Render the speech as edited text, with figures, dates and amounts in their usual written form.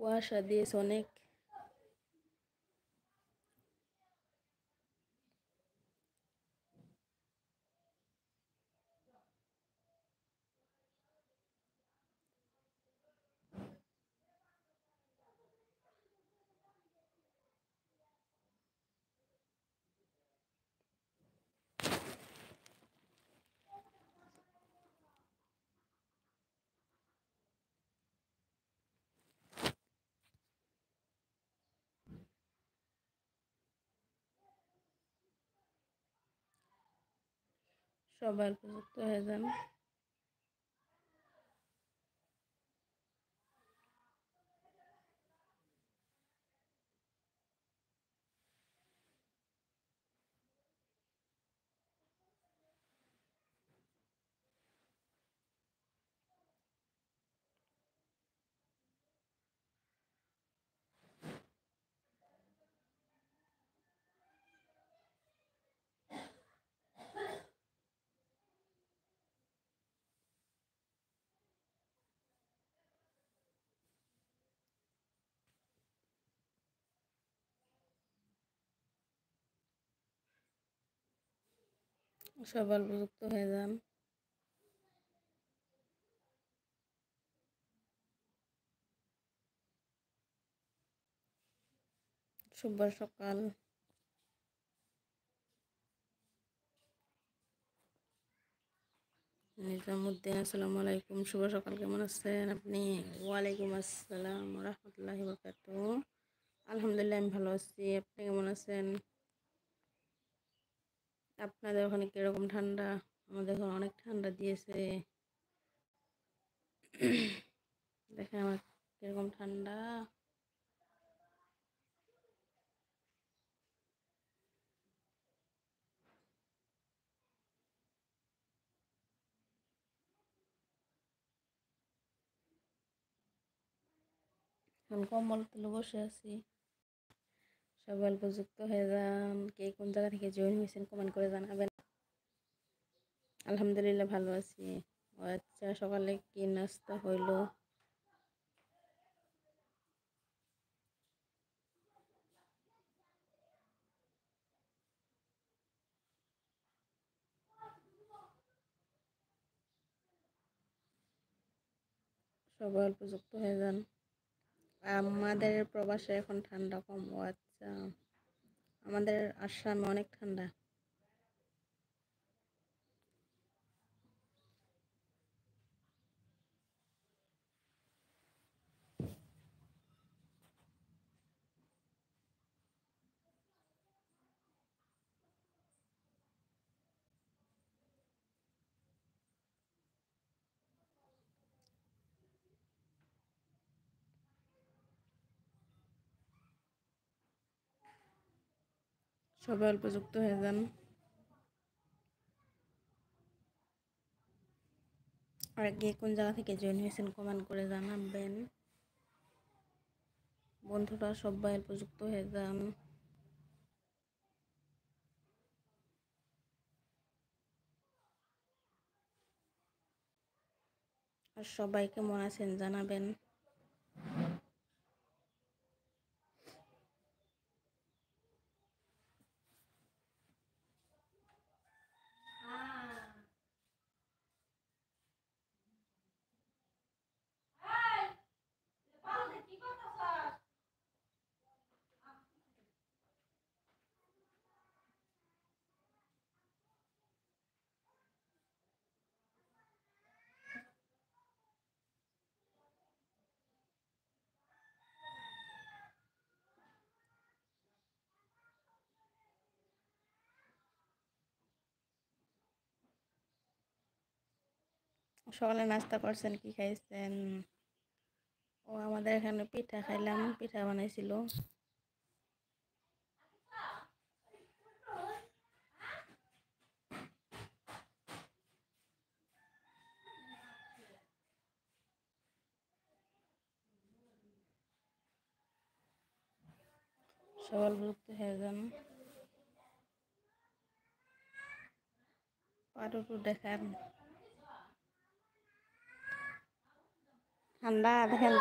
কুয়াশা দিয়েছে অনেক। সবাই উপযুক্ত হয়ে যান। সবাই উপযুক্ত হয়ে যান। শুভ সকাল। নিজামুদ্দিন, আসসালামু আলাইকুম। শুভ সকাল, কেমন আছেন আপনি? ওয়ালাইকুম আসসালাম রহমতুল্লাহি বারাকাতুহু। আলহামদুলিল্লাহ, আমি ভালো আছি। আপনি কেমন আছেন? আপনাদের ওখানে কিরকম ঠান্ডা? আমাদের ওখানে অনেক ঠান্ডা দিয়েছে। দেখেন আমার কিরকম ঠান্ডা। এখন কম্বল তুলে বসে আছি। সবাই উপযুক্ত হয়ে যান। কে কোন জায়গা থেকে জয়েন হয়েছেন কমেন্ট করে জানাবেন। আলহামদুলিল্লাহ, ভালো আছি। ও আচ্ছা, সকালে কি নাস্তা হইলো? সবাই উপযুক্ত হয়ে যান। আমাদের প্রবাসে এখন ঠান্ডা কম। ও আচ্ছা, আমাদের আসামে অনেক ঠান্ডা। সবাই উপযুক্ত হয়ে যান। আর কে কোন জায়গা থেকে জয়েন হয়েছেন কমেন্ট করে জানাবেন। বন্ধুরা সবাই উপযুক্ত হয়ে যান। আর সবাই কেমন আছেন জানাবেন। সকালে নাস্তা করছেন, কি খাইছেন? ও আমাদের এখানে পিঠা খাইলাম, পিঠা বানাইছিল। সবাই উপযুক্ত হয়ে যান। পাটুটু দেখান। ঠান্ডা দেখেন।